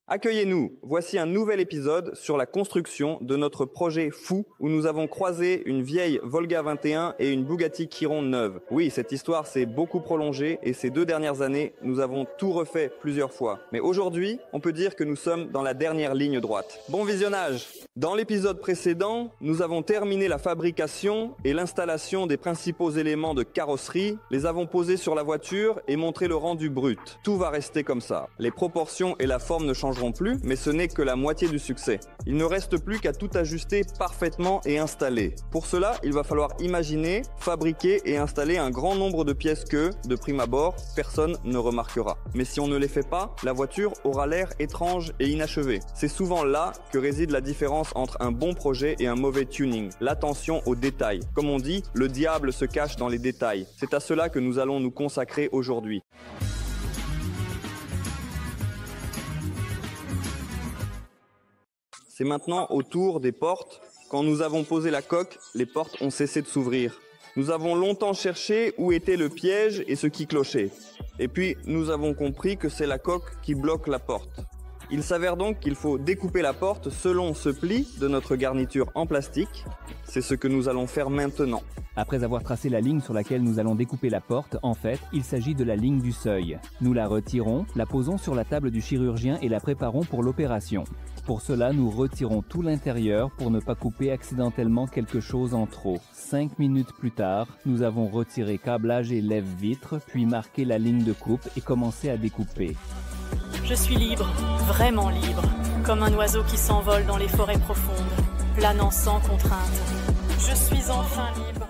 Accueillez-nous, voici un nouvel épisode sur la construction de notre projet fou où nous avons croisé une vieille Volga 21 et une Bugatti Chiron neuve. Oui, cette histoire s'est beaucoup prolongée et ces 2 dernières années, nous avons tout refait plusieurs fois. Mais aujourd'hui, on peut dire que nous sommes dans la dernière ligne droite. Bon visionnage! Dans l'épisode précédent, nous avons terminé la fabrication et l'installation des principaux éléments de carrosserie, les avons posés sur la voiture et montré le rendu brut. Tout va rester comme ça. Les proportions et la forme ne changeront plus, mais ce n'est que la moitié du succès. Il ne reste plus qu'à tout ajuster parfaitement et installer. Pour cela, il va falloir imaginer, fabriquer et installer un grand nombre de pièces que, de prime abord, personne ne remarquera. Mais si on ne les fait pas, la voiture aura l'air étrange et inachevée. C'est souvent là que réside la différence entre un bon projet et un mauvais tuning. L'attention aux détails. Comme on dit, le diable se cache dans les détails. C'est à cela que nous allons nous consacrer aujourd'hui. C'est maintenant au tour des portes. Quand nous avons posé la coque, les portes ont cessé de s'ouvrir. Nous avons longtemps cherché où était le piège et ce qui clochait. Et puis, nous avons compris que c'est la coque qui bloque la porte. Il s'avère donc qu'il faut découper la porte selon ce pli de notre garniture en plastique. C'est ce que nous allons faire maintenant. Après avoir tracé la ligne sur laquelle nous allons découper la porte, en fait, il s'agit de la ligne du seuil. Nous la retirons, la posons sur la table du chirurgien et la préparons pour l'opération. Pour cela, nous retirons tout l'intérieur pour ne pas couper accidentellement quelque chose en trop. 5 minutes plus tard, nous avons retiré câblage et lève-vitre, puis marqué la ligne de coupe et commencé à découper. Je suis libre, vraiment libre, comme un oiseau qui s'envole dans les forêts profondes, planant sans contrainte. Je suis enfin libre.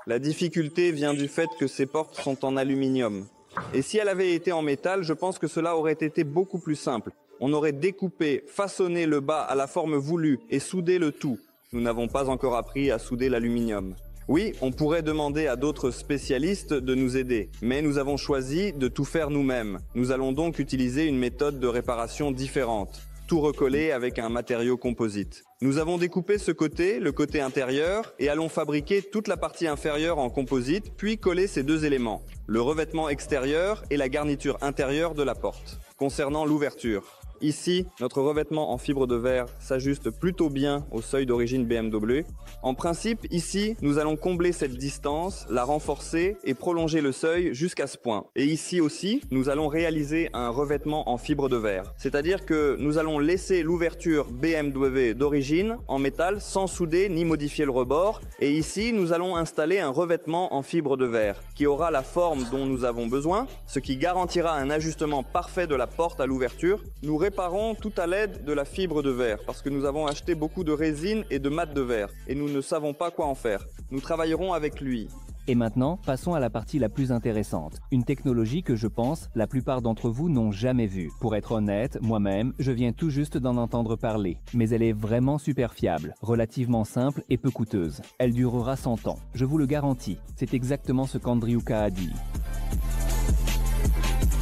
La difficulté vient du fait que ces portes sont en aluminium. Et si elles avaient été en métal, je pense que cela aurait été beaucoup plus simple. On aurait découpé, façonné le bas à la forme voulue et soudé le tout. Nous n'avons pas encore appris à souder l'aluminium. Oui, on pourrait demander à d'autres spécialistes de nous aider, mais nous avons choisi de tout faire nous-mêmes. Nous allons donc utiliser une méthode de réparation différente, tout recoller avec un matériau composite. Nous avons découpé ce côté, le côté intérieur, et allons fabriquer toute la partie inférieure en composite, puis coller ces 2 éléments, le revêtement extérieur et la garniture intérieure de la porte. Concernant l'ouverture, ici, notre revêtement en fibre de verre s'ajuste plutôt bien au seuil d'origine BMW. En principe, ici, nous allons combler cette distance, la renforcer et prolonger le seuil jusqu'à ce point. Et ici aussi, nous allons réaliser un revêtement en fibre de verre. C'est-à-dire que nous allons laisser l'ouverture BMW d'origine en métal sans souder ni modifier le rebord. Et ici, nous allons installer un revêtement en fibre de verre qui aura la forme dont nous avons besoin, ce qui garantira un ajustement parfait de la porte à l'ouverture. Nous réparons tout à l'aide de la fibre de verre parce que nous avons acheté beaucoup de résine et de mat de verre et nous ne savons pas quoi en faire. Nous travaillerons avec lui. Et maintenant, passons à la partie la plus intéressante. Une technologie que je pense, la plupart d'entre vous n'ont jamais vue. Pour être honnête, moi-même, je viens tout juste d'en entendre parler. Mais elle est vraiment super fiable, relativement simple et peu coûteuse. Elle durera 100 ans. Je vous le garantis. C'est exactement ce qu'Andriuka a dit.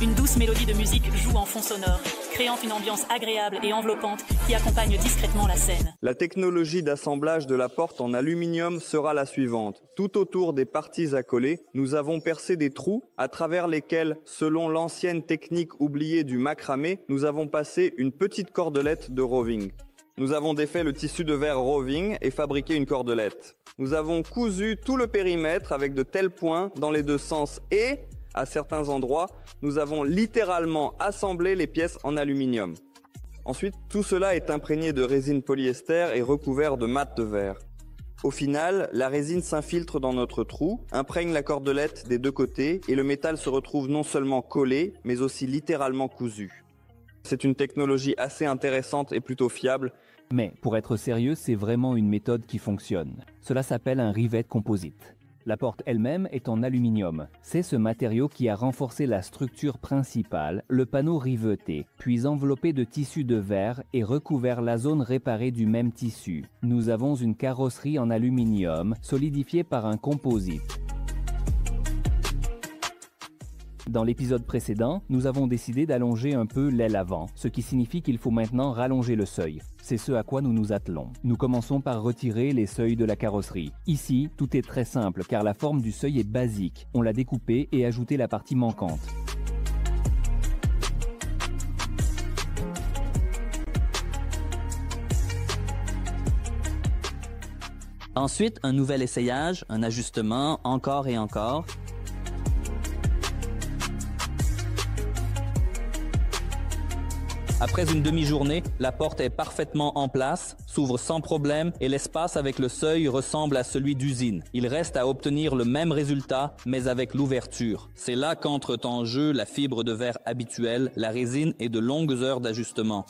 Une douce mélodie de musique joue en fond sonore, créant une ambiance agréable et enveloppante qui accompagne discrètement la scène. La technologie d'assemblage de la porte en aluminium sera la suivante. Tout autour des parties à coller, nous avons percé des trous à travers lesquels, selon l'ancienne technique oubliée du macramé, nous avons passé une petite cordelette de roving. Nous avons défait le tissu de verre roving et fabriqué une cordelette. Nous avons cousu tout le périmètre avec de tels points dans les 2 sens et, à certains endroits, nous avons littéralement assemblé les pièces en aluminium. Ensuite, tout cela est imprégné de résine polyester et recouvert de mat de verre. Au final, la résine s'infiltre dans notre trou, imprègne la cordelette des 2 côtés et le métal se retrouve non seulement collé, mais aussi littéralement cousu. C'est une technologie assez intéressante et plutôt fiable. Mais, pour être sérieux, c'est vraiment une méthode qui fonctionne. Cela s'appelle un rivet composite. La porte elle-même est en aluminium. C'est ce matériau qui a renforcé la structure principale, le panneau riveté, puis enveloppé de tissu de verre et recouvert la zone réparée du même tissu. Nous avons une carrosserie en aluminium, solidifiée par un composite. Dans l'épisode précédent, nous avons décidé d'allonger un peu l'aile avant, ce qui signifie qu'il faut maintenant rallonger le seuil. C'est ce à quoi nous nous attelons. Nous commençons par retirer les seuils de la carrosserie. Ici, tout est très simple car la forme du seuil est basique. On l'a découpé et ajouté la partie manquante. Ensuite, un nouvel essayage, un ajustement, encore et encore. Après une demi-journée, la porte est parfaitement en place, s'ouvre sans problème et l'espace avec le seuil ressemble à celui d'usine. Il reste à obtenir le même résultat, mais avec l'ouverture. C'est là qu'entre en jeu la fibre de verre habituelle, la résine et de longues heures d'ajustement.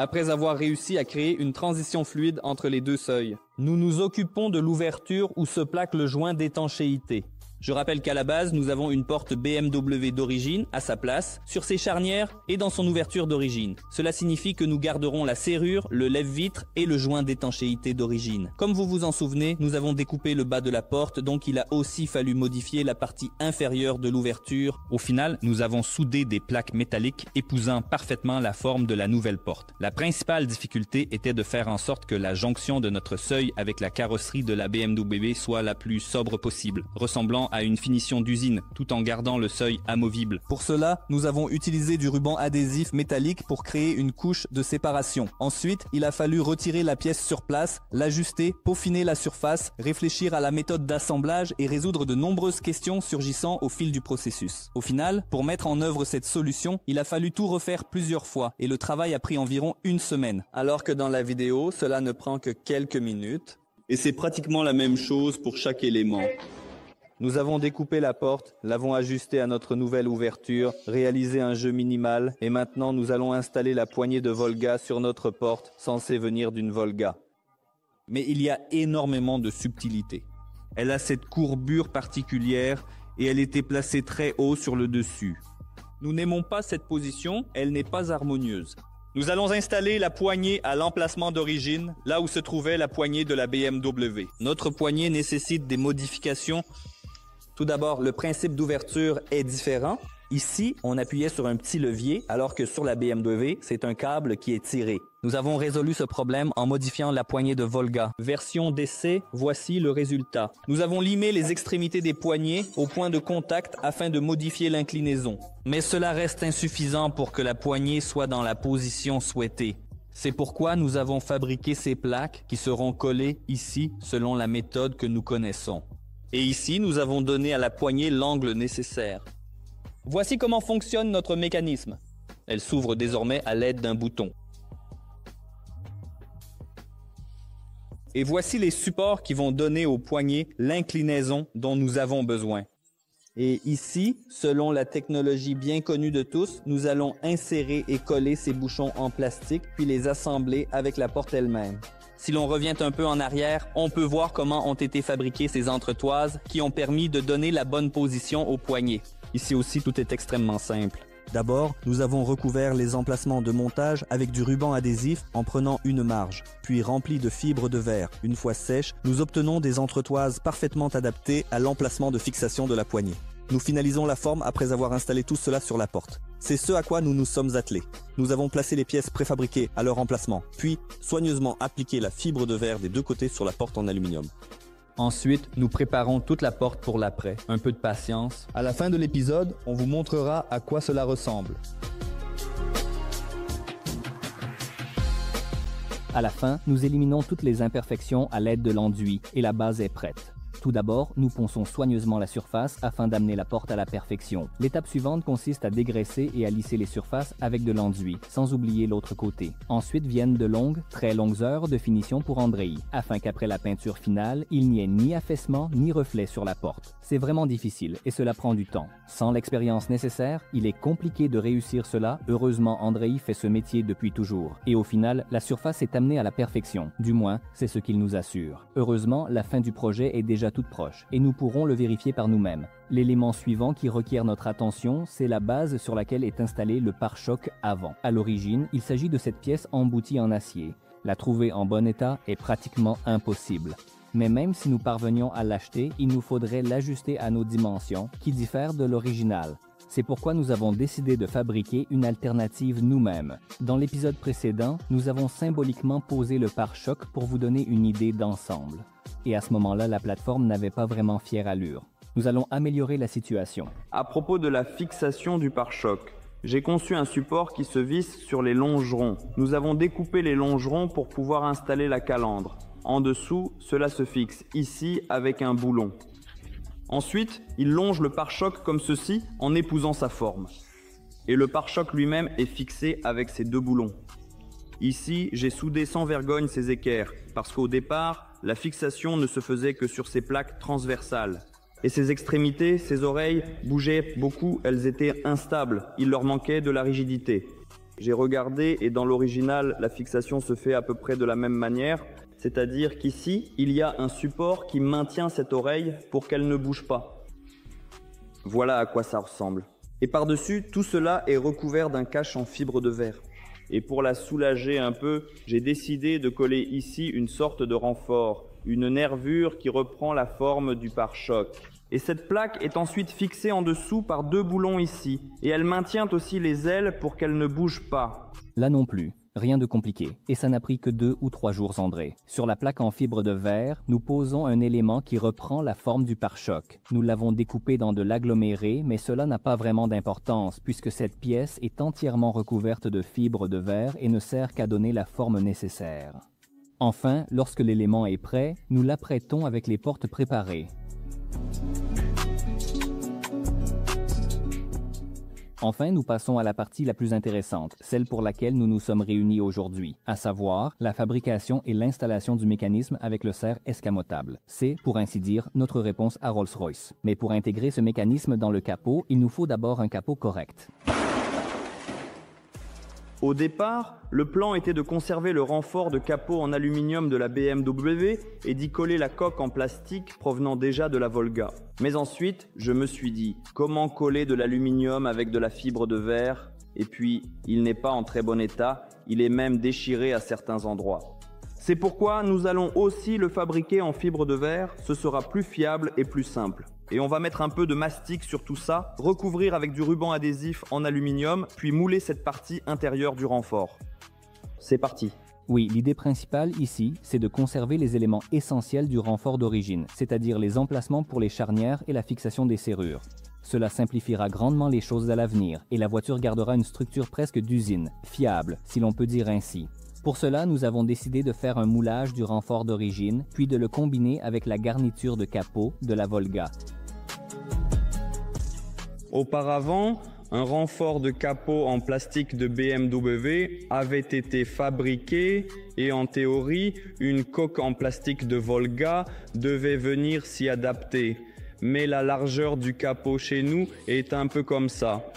Après avoir réussi à créer une transition fluide entre les deux seuils, nous nous occupons de l'ouverture où se plaque le joint d'étanchéité. Je rappelle qu'à la base, nous avons une porte BMW d'origine à sa place, sur ses charnières et dans son ouverture d'origine. Cela signifie que nous garderons la serrure, le lève-vitre et le joint d'étanchéité d'origine. Comme vous vous en souvenez, nous avons découpé le bas de la porte, donc il a aussi fallu modifier la partie inférieure de l'ouverture. Au final, nous avons soudé des plaques métalliques épousant parfaitement la forme de la nouvelle porte. La principale difficulté était de faire en sorte que la jonction de notre seuil avec la carrosserie de la BMW soit la plus sobre possible, ressemblant à une finition d'usine, tout en gardant le seuil amovible. Pour cela, nous avons utilisé du ruban adhésif métallique pour créer une couche de séparation. Ensuite, il a fallu retirer la pièce sur place, l'ajuster, peaufiner la surface, réfléchir à la méthode d'assemblage et résoudre de nombreuses questions surgissant au fil du processus. Au final, pour mettre en œuvre cette solution, il a fallu tout refaire plusieurs fois et le travail a pris environ une semaine. Alors que dans la vidéo, cela ne prend que quelques minutes. Et c'est pratiquement la même chose pour chaque élément. Nous avons découpé la porte, l'avons ajustée à notre nouvelle ouverture, réalisé un jeu minimal et maintenant nous allons installer la poignée de Volga sur notre porte censée venir d'une Volga. Mais il y a énormément de subtilité. Elle a cette courbure particulière et elle était placée très haut sur le dessus. Nous n'aimons pas cette position, elle n'est pas harmonieuse. Nous allons installer la poignée à l'emplacement d'origine, là où se trouvait la poignée de la BMW. Notre poignée nécessite des modifications. Tout d'abord, le principe d'ouverture est différent. Ici, on appuyait sur un petit levier, alors que sur la BMW, c'est un câble qui est tiré. Nous avons résolu ce problème en modifiant la poignée de Volga. Version d'essai, voici le résultat. Nous avons limé les extrémités des poignées au point de contact afin de modifier l'inclinaison. Mais cela reste insuffisant pour que la poignée soit dans la position souhaitée. C'est pourquoi nous avons fabriqué ces plaques qui seront collées ici selon la méthode que nous connaissons. Et ici, nous avons donné à la poignée l'angle nécessaire. Voici comment fonctionne notre mécanisme. Elle s'ouvre désormais à l'aide d'un bouton. Et voici les supports qui vont donner aux poignées l'inclinaison dont nous avons besoin. Et ici, selon la technologie bien connue de tous, nous allons insérer et coller ces bouchons en plastique, puis les assembler avec la porte elle-même. Si l'on revient un peu en arrière, on peut voir comment ont été fabriquées ces entretoises qui ont permis de donner la bonne position aux poignées. Ici aussi, tout est extrêmement simple. D'abord, nous avons recouvert les emplacements de montage avec du ruban adhésif en prenant une marge, puis rempli de fibres de verre. Une fois sèches, nous obtenons des entretoises parfaitement adaptées à l'emplacement de fixation de la poignée. Nous finalisons la forme après avoir installé tout cela sur la porte. C'est ce à quoi nous nous sommes attelés. Nous avons placé les pièces préfabriquées à leur emplacement, puis soigneusement appliqué la fibre de verre des deux côtés sur la porte en aluminium. Ensuite, nous préparons toute la porte pour l'après. Un peu de patience. À la fin de l'épisode, on vous montrera à quoi cela ressemble. À la fin, nous éliminons toutes les imperfections à l'aide de l'enduit et la base est prête. Tout d'abord, nous ponçons soigneusement la surface afin d'amener la porte à la perfection. L'étape suivante consiste à dégraisser et à lisser les surfaces avec de l'enduit, sans oublier l'autre côté. Ensuite viennent de longues, très longues heures de finition pour Andrei, afin qu'après la peinture finale, il n'y ait ni affaissement ni reflet sur la porte. C'est vraiment difficile et cela prend du temps. Sans l'expérience nécessaire, il est compliqué de réussir cela. Heureusement, Andrei fait ce métier depuis toujours. Et au final, la surface est amenée à la perfection. Du moins, c'est ce qu'il nous assure. Heureusement, la fin du projet est déjà toute proche et nous pourrons le vérifier par nous-mêmes. L'élément suivant qui requiert notre attention, c'est la base sur laquelle est installé le pare-choc avant. À l'origine, il s'agit de cette pièce emboutie en acier. La trouver en bon état est pratiquement impossible. Mais même si nous parvenions à l'acheter, il nous faudrait l'ajuster à nos dimensions, qui diffèrent de l'original. C'est pourquoi nous avons décidé de fabriquer une alternative nous-mêmes. Dans l'épisode précédent, nous avons symboliquement posé le pare-choc pour vous donner une idée d'ensemble. Et à ce moment-là, la plateforme n'avait pas vraiment fière allure. Nous allons améliorer la situation. À propos de la fixation du pare-choc, J'ai conçu un support qui se visse sur les longerons. Nous avons découpé les longerons pour pouvoir installer la calandre. En dessous, cela se fixe ici avec un boulon. Ensuite, il longe le pare-choc comme ceci en épousant sa forme. Et le pare-choc lui-même est fixé avec ces deux boulons. Ici, j'ai soudé sans vergogne ces équerres, parce qu'au départ, la fixation ne se faisait que sur ces plaques transversales. Et ces extrémités, ces oreilles, bougeaient beaucoup, elles étaient instables, il leur manquait de la rigidité. J'ai regardé et dans l'original, la fixation se fait à peu près de la même manière, c'est-à-dire qu'ici, il y a un support qui maintient cette oreille pour qu'elle ne bouge pas. Voilà à quoi ça ressemble. Et par-dessus, tout cela est recouvert d'un cache en fibre de verre. Et pour la soulager un peu, j'ai décidé de coller ici une sorte de renfort, une nervure qui reprend la forme du pare-choc. Et cette plaque est ensuite fixée en dessous par deux boulons ici, et elle maintient aussi les ailes pour qu'elles ne bougent pas. Là non plus, rien de compliqué, et ça n'a pris que 2 ou 3 jours, André. Sur la plaque en fibre de verre, nous posons un élément qui reprend la forme du pare-choc. Nous l'avons découpé dans de l'aggloméré, mais cela n'a pas vraiment d'importance, puisque cette pièce est entièrement recouverte de fibres de verre et ne sert qu'à donner la forme nécessaire. Enfin, lorsque l'élément est prêt, nous l'apprêtons avec les portes préparées. Enfin, nous passons à la partie la plus intéressante, celle pour laquelle nous nous sommes réunis aujourd'hui, à savoir la fabrication et l'installation du mécanisme avec le cerf escamotable. C'est, pour ainsi dire, notre réponse à Rolls-Royce. Mais pour intégrer ce mécanisme dans le capot, il nous faut d'abord un capot correct. Au départ, le plan était de conserver le renfort de capot en aluminium de la BMW et d'y coller la coque en plastique provenant déjà de la Volga. Mais ensuite, je me suis dit, comment coller de l'aluminium avec de la fibre de verre? Et puis, il n'est pas en très bon état, il est même déchiré à certains endroits. C'est pourquoi nous allons aussi le fabriquer en fibre de verre, ce sera plus fiable et plus simple. Et on va mettre un peu de mastic sur tout ça, recouvrir avec du ruban adhésif en aluminium, puis mouler cette partie intérieure du renfort. C'est parti. Oui, l'idée principale ici, c'est de conserver les éléments essentiels du renfort d'origine, c'est-à-dire les emplacements pour les charnières et la fixation des serrures. Cela simplifiera grandement les choses à l'avenir, et la voiture gardera une structure presque d'usine, fiable, si l'on peut dire ainsi. Pour cela, nous avons décidé de faire un moulage du renfort d'origine, puis de le combiner avec la garniture de capot de la Volga. Auparavant, un renfort de capot en plastique de BMW avait été fabriqué et en théorie, une coque en plastique de Volga devait venir s'y adapter. Mais la largeur du capot chez nous est un peu comme ça.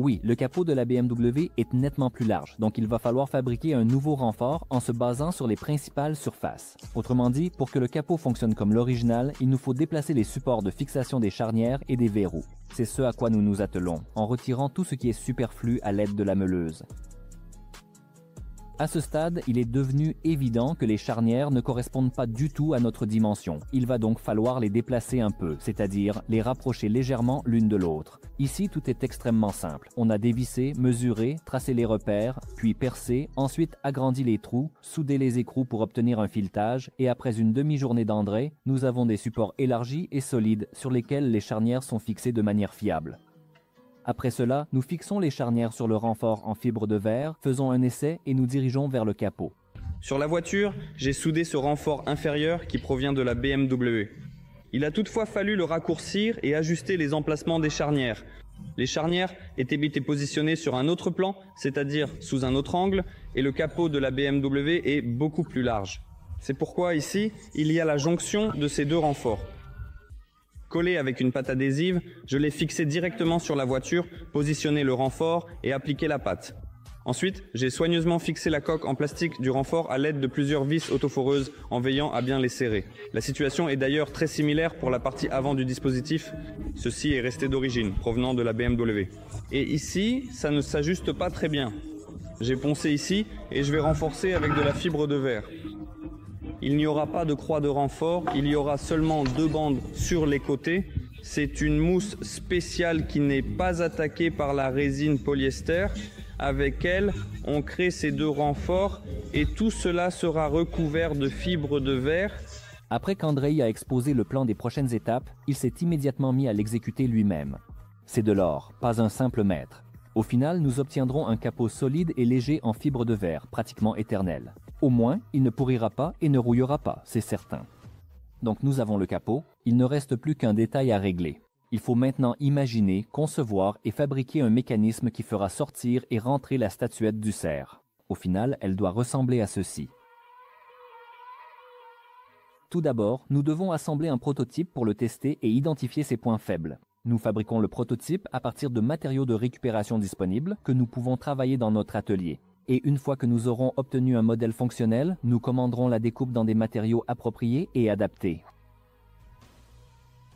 Oui, le capot de la BMW est nettement plus large, donc il va falloir fabriquer un nouveau renfort en se basant sur les principales surfaces. Autrement dit, pour que le capot fonctionne comme l'original, il nous faut déplacer les supports de fixation des charnières et des verrous. C'est ce à quoi nous nous attelons, en retirant tout ce qui est superflu à l'aide de la meuleuse. À ce stade, il est devenu évident que les charnières ne correspondent pas du tout à notre dimension. Il va donc falloir les déplacer un peu, c'est-à-dire les rapprocher légèrement l'une de l'autre. Ici, tout est extrêmement simple. On a dévissé, mesuré, tracé les repères, puis percé, ensuite agrandi les trous, soudé les écrous pour obtenir un filetage, et après une demi-journée d'André, nous avons des supports élargis et solides sur lesquels les charnières sont fixées de manière fiable. Après cela, nous fixons les charnières sur le renfort en fibre de verre, faisons un essai et nous dirigeons vers le capot. Sur la voiture, j'ai soudé ce renfort inférieur qui provient de la BMW. Il a toutefois fallu le raccourcir et ajuster les emplacements des charnières. Les charnières étaient positionnées sur un autre plan, c'est-à-dire sous un autre angle, et le capot de la BMW est beaucoup plus large. C'est pourquoi ici, il y a la jonction de ces deux renforts. Collé avec une pâte adhésive, je l'ai fixé directement sur la voiture, positionné le renfort et appliqué la pâte. Ensuite, j'ai soigneusement fixé la coque en plastique du renfort à l'aide de plusieurs vis autoforeuses en veillant à bien les serrer. La situation est d'ailleurs très similaire pour la partie avant du dispositif. Ceci est resté d'origine, provenant de la BMW. Et ici, ça ne s'ajuste pas très bien. J'ai poncé ici et je vais renforcer avec de la fibre de verre. Il n'y aura pas de croix de renfort, il y aura seulement deux bandes sur les côtés. C'est une mousse spéciale qui n'est pas attaquée par la résine polyester. Avec elle, on crée ces deux renforts et tout cela sera recouvert de fibres de verre. Après qu'Andrei a exposé le plan des prochaines étapes, il s'est immédiatement mis à l'exécuter lui-même. C'est de l'or, pas un simple maître. Au final, nous obtiendrons un capot solide et léger en fibre de verre, pratiquement éternel. Au moins, il ne pourrira pas et ne rouillera pas, c'est certain. Donc nous avons le capot, il ne reste plus qu'un détail à régler. Il faut maintenant imaginer, concevoir et fabriquer un mécanisme qui fera sortir et rentrer la statuette du cerf. Au final, elle doit ressembler à ceci. Tout d'abord, nous devons assembler un prototype pour le tester et identifier ses points faibles. Nous fabriquons le prototype à partir de matériaux de récupération disponibles que nous pouvons travailler dans notre atelier. Et une fois que nous aurons obtenu un modèle fonctionnel, nous commanderons la découpe dans des matériaux appropriés et adaptés.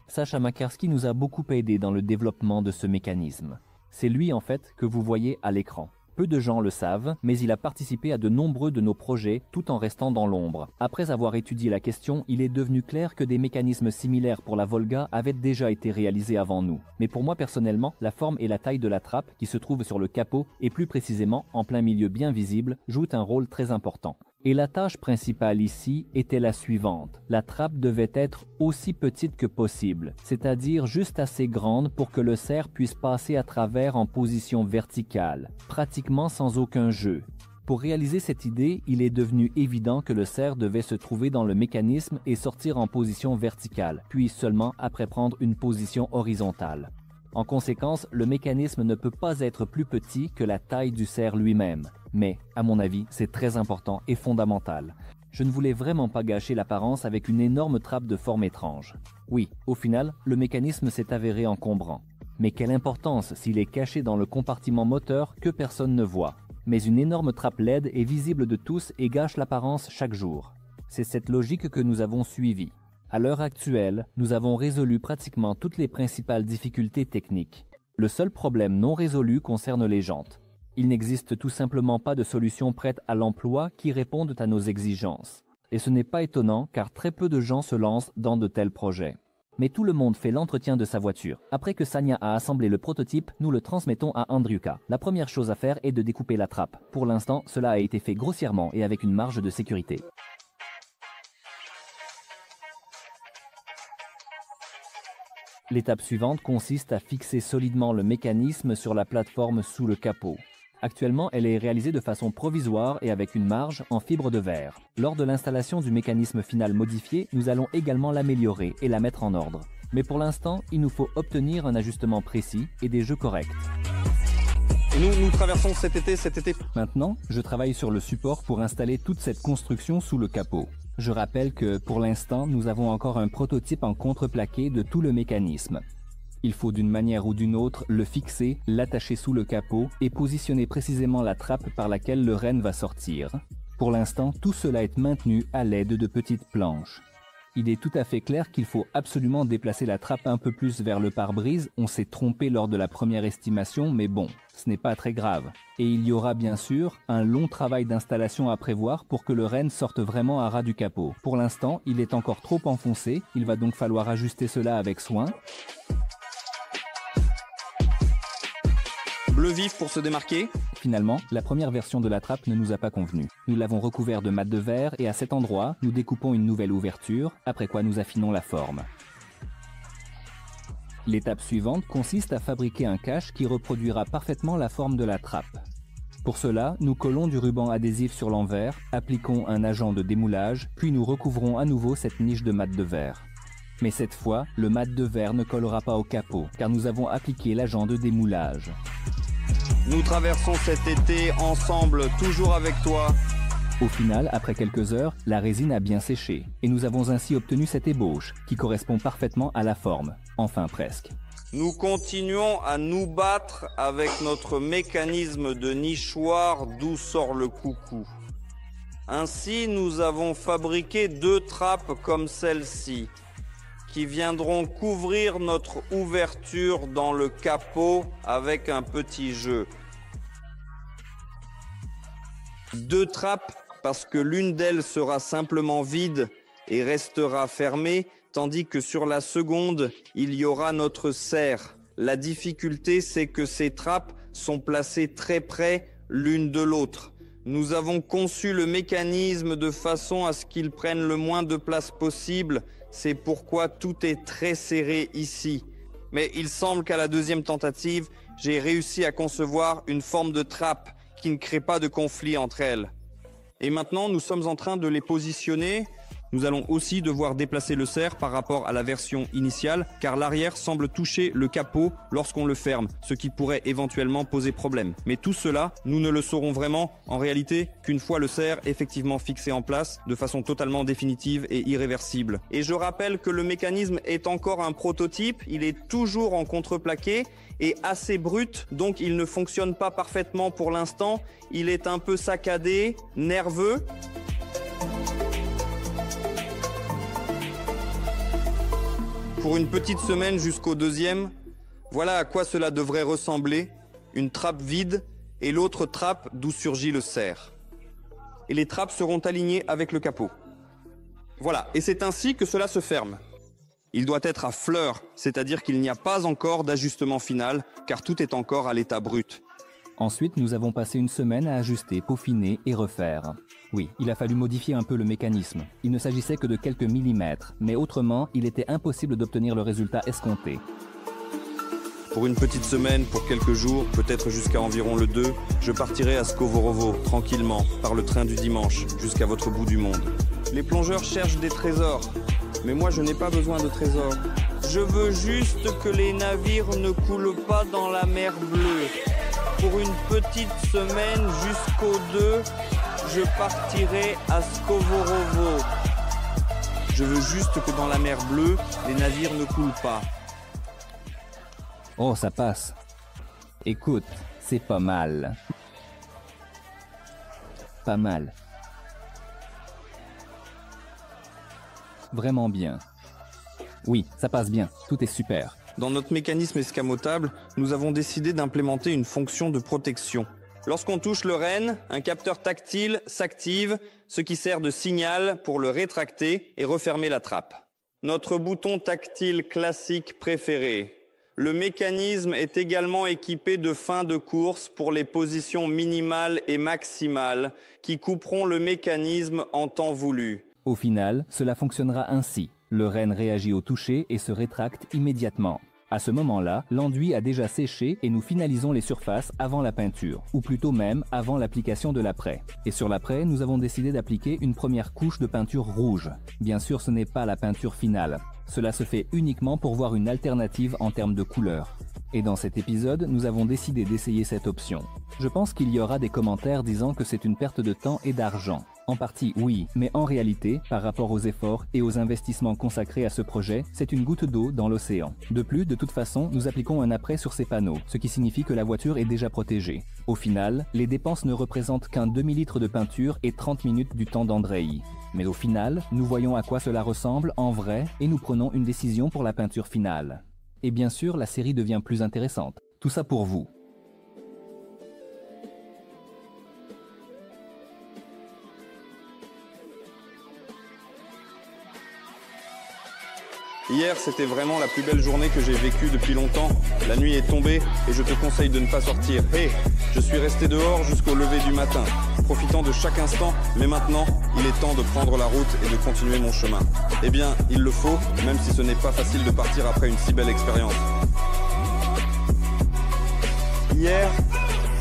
Sacha Makarski nous a beaucoup aidé dans le développement de ce mécanisme. C'est lui en fait que vous voyez à l'écran. Peu de gens le savent, mais il a participé à de nombreux de nos projets tout en restant dans l'ombre. Après avoir étudié la question, il est devenu clair que des mécanismes similaires pour la Volga avaient déjà été réalisés avant nous. Mais pour moi personnellement, la forme et la taille de la trappe qui se trouve sur le capot et plus précisément en plein milieu bien visible jouent un rôle très important. Et la tâche principale ici était la suivante. La trappe devait être aussi petite que possible, c'est-à-dire juste assez grande pour que le cerf puisse passer à travers en position verticale, pratiquement sans aucun jeu. Pour réaliser cette idée, il est devenu évident que le cerf devait se trouver dans le mécanisme et sortir en position verticale, puis seulement après prendre une position horizontale. En conséquence, le mécanisme ne peut pas être plus petit que la taille du cerf lui-même. Mais, à mon avis, c'est très important et fondamental. Je ne voulais vraiment pas gâcher l'apparence avec une énorme trappe de forme étrange. Oui, au final, le mécanisme s'est avéré encombrant. Mais quelle importance s'il est caché dans le compartiment moteur que personne ne voit. Mais une énorme trappe LED est visible de tous et gâche l'apparence chaque jour. C'est cette logique que nous avons suivie. À l'heure actuelle, nous avons résolu pratiquement toutes les principales difficultés techniques. Le seul problème non résolu concerne les jantes. Il n'existe tout simplement pas de solution prête à l'emploi qui répondent à nos exigences. Et ce n'est pas étonnant car très peu de gens se lancent dans de tels projets. Mais tout le monde fait l'entretien de sa voiture. Après que Sania a assemblé le prototype, nous le transmettons à Andriuka. La première chose à faire est de découper la trappe. Pour l'instant, cela a été fait grossièrement et avec une marge de sécurité. L'étape suivante consiste à fixer solidement le mécanisme sur la plateforme sous le capot. Actuellement, elle est réalisée de façon provisoire et avec une marge en fibre de verre. Lors de l'installation du mécanisme final modifié, nous allons également l'améliorer et la mettre en ordre. Mais pour l'instant, il nous faut obtenir un ajustement précis et des jeux corrects. Et nous traversons cet été. Maintenant, je travaille sur le support pour installer toute cette construction sous le capot. Je rappelle que, pour l'instant, nous avons encore un prototype en contreplaqué de tout le mécanisme. Il faut d'une manière ou d'une autre le fixer, l'attacher sous le capot et positionner précisément la trappe par laquelle le renne va sortir. Pour l'instant, tout cela est maintenu à l'aide de petites planches. Il est tout à fait clair qu'il faut absolument déplacer la trappe un peu plus vers le pare-brise. On s'est trompé lors de la première estimation, mais bon, ce n'est pas très grave. Et il y aura bien sûr un long travail d'installation à prévoir pour que le renne sorte vraiment à ras du capot. Pour l'instant, il est encore trop enfoncé, il va donc falloir ajuster cela avec soin. Bleu vif pour se démarquer. Finalement, la première version de la trappe ne nous a pas convenu. Nous l'avons recouvert de mat de verre et à cet endroit, nous découpons une nouvelle ouverture, après quoi nous affinons la forme. L'étape suivante consiste à fabriquer un cache qui reproduira parfaitement la forme de la trappe. Pour cela, nous collons du ruban adhésif sur l'envers, appliquons un agent de démoulage, puis nous recouvrons à nouveau cette niche de mat de verre. Mais cette fois, le mat de verre ne collera pas au capot, car nous avons appliqué l'agent de démoulage. Nous traversons cet été ensemble, toujours avec toi. Au final, après quelques heures, la résine a bien séché, et nous avons ainsi obtenu cette ébauche, qui correspond parfaitement à la forme, enfin presque. Nous continuons à nous battre avec notre mécanisme de nichoir d'où sort le coucou. Ainsi, nous avons fabriqué 2 trappes comme celle-ci, qui viendront couvrir notre ouverture dans le capot avec un petit jeu. 2 trappes parce que l'une d'elles sera simplement vide et restera fermée, tandis que sur la seconde, il y aura notre cerf. La difficulté, c'est que ces trappes sont placées très près l'une de l'autre. Nous avons conçu le mécanisme de façon à ce qu'il prenne le moins de place possible. C'est pourquoi tout est très serré ici. Mais il semble qu'à la deuxième tentative, j'ai réussi à concevoir une forme de trappe qui ne crée pas de conflit entre elles. Et maintenant, nous sommes en train de les positionner. Nous allons aussi devoir déplacer le cerf par rapport à la version initiale, car l'arrière semble toucher le capot lorsqu'on le ferme, ce qui pourrait éventuellement poser problème. Mais tout cela, nous ne le saurons vraiment, en réalité, qu'une fois le cerf effectivement fixé en place, de façon totalement définitive et irréversible. Et je rappelle que le mécanisme est encore un prototype, il est toujours en contreplaqué, et assez brut, donc il ne fonctionne pas parfaitement pour l'instant, il est un peu saccadé, nerveux. Pour une petite semaine jusqu'au deuxième, voilà à quoi cela devrait ressembler, une trappe vide et l'autre trappe d'où surgit le cerf. Et les trappes seront alignées avec le capot. Voilà, et c'est ainsi que cela se ferme. Il doit être à fleur, c'est-à-dire qu'il n'y a pas encore d'ajustement final, car tout est encore à l'état brut. Ensuite, nous avons passé une semaine à ajuster, peaufiner et refaire. Oui, il a fallu modifier un peu le mécanisme. Il ne s'agissait que de quelques millimètres, mais autrement, il était impossible d'obtenir le résultat escompté. Pour une petite semaine, pour quelques jours, peut-être jusqu'à environ le 2, je partirai à Skovorovo, tranquillement, par le train du dimanche, jusqu'à votre bout du monde. Les plongeurs cherchent des trésors, mais moi je n'ai pas besoin de trésors. Je veux juste que les navires ne coulent pas dans la mer Bleue. Pour une petite semaine jusqu'au 2, je partirai à Skovorovo. Je veux juste que dans la mer Bleue, les navires ne coulent pas. Oh, ça passe. Écoute, c'est pas mal. Pas mal. Vraiment bien. Oui, ça passe bien. Tout est super. Dans notre mécanisme escamotable, nous avons décidé d'implémenter une fonction de protection. Lorsqu'on touche le renne, un capteur tactile s'active, ce qui sert de signal pour le rétracter et refermer la trappe. Notre bouton tactile classique préféré. Le mécanisme est également équipé de fins de course pour les positions minimales et maximales qui couperont le mécanisme en temps voulu. Au final, cela fonctionnera ainsi. Le renne réagit au toucher et se rétracte immédiatement. À ce moment-là, l'enduit a déjà séché et nous finalisons les surfaces avant la peinture, ou plutôt même avant l'application de l'apprêt. Et sur l'apprêt, nous avons décidé d'appliquer une première couche de peinture rouge. Bien sûr, ce n'est pas la peinture finale. Cela se fait uniquement pour voir une alternative en termes de couleur. Et dans cet épisode, nous avons décidé d'essayer cette option. Je pense qu'il y aura des commentaires disant que c'est une perte de temps et d'argent. En partie, oui, mais en réalité, par rapport aux efforts et aux investissements consacrés à ce projet, c'est une goutte d'eau dans l'océan. De plus, de toute façon, nous appliquons un apprêt sur ces panneaux, ce qui signifie que la voiture est déjà protégée. Au final, les dépenses ne représentent qu'un demi-litre de peinture et 30 minutes du temps d'Andrei. Mais au final, nous voyons à quoi cela ressemble en vrai et nous prenons une décision pour la peinture finale. Et bien sûr, la série devient plus intéressante. Tout ça pour vous. Hier, c'était vraiment la plus belle journée que j'ai vécue depuis longtemps. La nuit est tombée et je te conseille de ne pas sortir. Hé, je suis resté dehors jusqu'au lever du matin, profitant de chaque instant, mais maintenant, il est temps de prendre la route et de continuer mon chemin. Eh bien, il le faut, même si ce n'est pas facile de partir après une si belle expérience. Hier,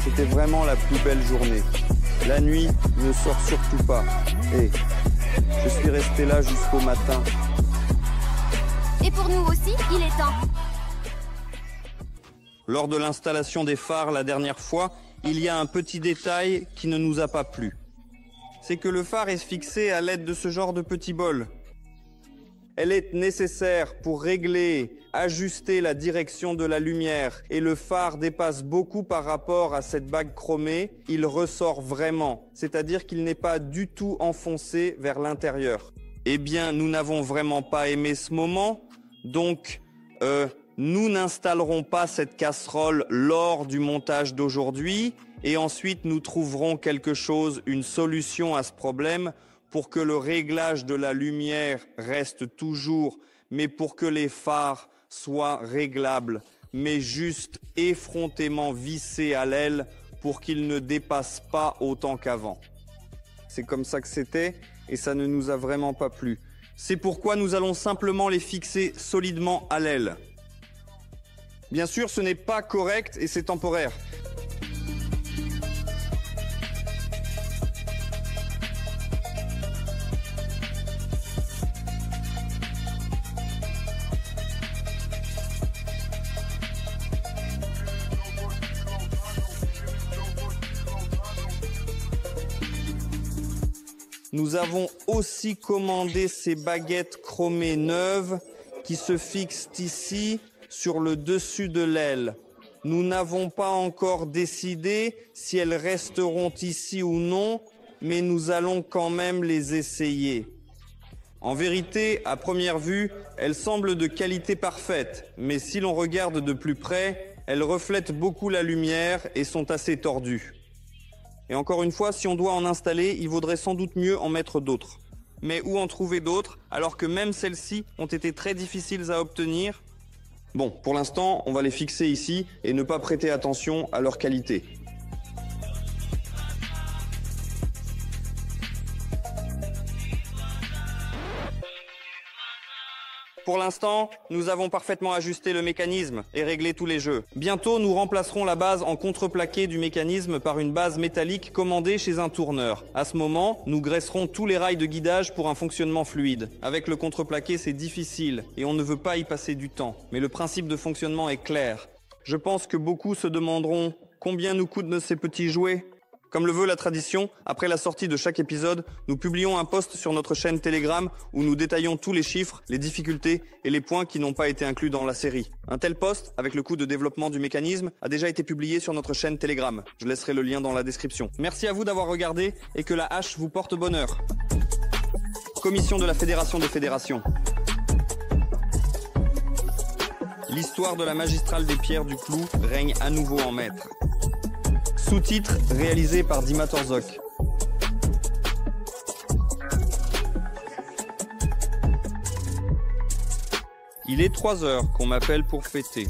c'était vraiment la plus belle journée. La nuit ne sort surtout pas. Hé, je suis resté là jusqu'au matin. Et pour nous aussi, il est temps. Lors de l'installation des phares la dernière fois, il y a un petit détail qui ne nous a pas plu. C'est que le phare est fixé à l'aide de ce genre de petit bol. Elle est nécessaire pour régler, ajuster la direction de la lumière et le phare dépasse beaucoup par rapport à cette bague chromée. Il ressort vraiment, c'est-à-dire qu'il n'est pas du tout enfoncé vers l'intérieur. Eh bien, nous n'avons vraiment pas aimé ce moment, donc nous n'installerons pas cette casserole lors du montage d'aujourd'hui et ensuite nous trouverons quelque chose, une solution à ce problème pour que le réglage de la lumière reste toujours, mais pour que les phares soient réglables, mais juste effrontément vissés à l'aile pour qu'ils ne dépassent pas autant qu'avant. C'est comme ça que c'était et ça ne nous a vraiment pas plu. C'est pourquoi nous allons simplement les fixer solidement à l'aile. Bien sûr, ce n'est pas correct et c'est temporaire. Nous avons aussi commandé ces baguettes chromées neuves qui se fixent ici sur le dessus de l'aile. Nous n'avons pas encore décidé si elles resteront ici ou non, mais nous allons quand même les essayer. En vérité, à première vue, elles semblent de qualité parfaite, mais si l'on regarde de plus près, elles reflètent beaucoup la lumière et sont assez tordues. Et encore une fois, si on doit en installer, il vaudrait sans doute mieux en mettre d'autres. Mais où en trouver d'autres, alors que même celles-ci ont été très difficiles à obtenir? Bon, pour l'instant, on va les fixer ici et ne pas prêter attention à leur qualité. Pour l'instant, nous avons parfaitement ajusté le mécanisme et réglé tous les jeux. Bientôt, nous remplacerons la base en contreplaqué du mécanisme par une base métallique commandée chez un tourneur. À ce moment, nous graisserons tous les rails de guidage pour un fonctionnement fluide. Avec le contreplaqué, c'est difficile et on ne veut pas y passer du temps. Mais le principe de fonctionnement est clair. Je pense que beaucoup se demanderont combien nous coûtent ces petits jouets. Comme le veut la tradition, après la sortie de chaque épisode, nous publions un post sur notre chaîne Telegram où nous détaillons tous les chiffres, les difficultés et les points qui n'ont pas été inclus dans la série. Un tel post, avec le coût de développement du mécanisme, a déjà été publié sur notre chaîne Telegram. Je laisserai le lien dans la description. Merci à vous d'avoir regardé et que la hache vous porte bonheur. Commission de la Fédération des Fédérations. L'histoire de la magistrale des pierres du Clou règne à nouveau en maître. Sous-titres réalisés par Dima Torzok. Il est 3 heures qu'on m'appelle pour fêter.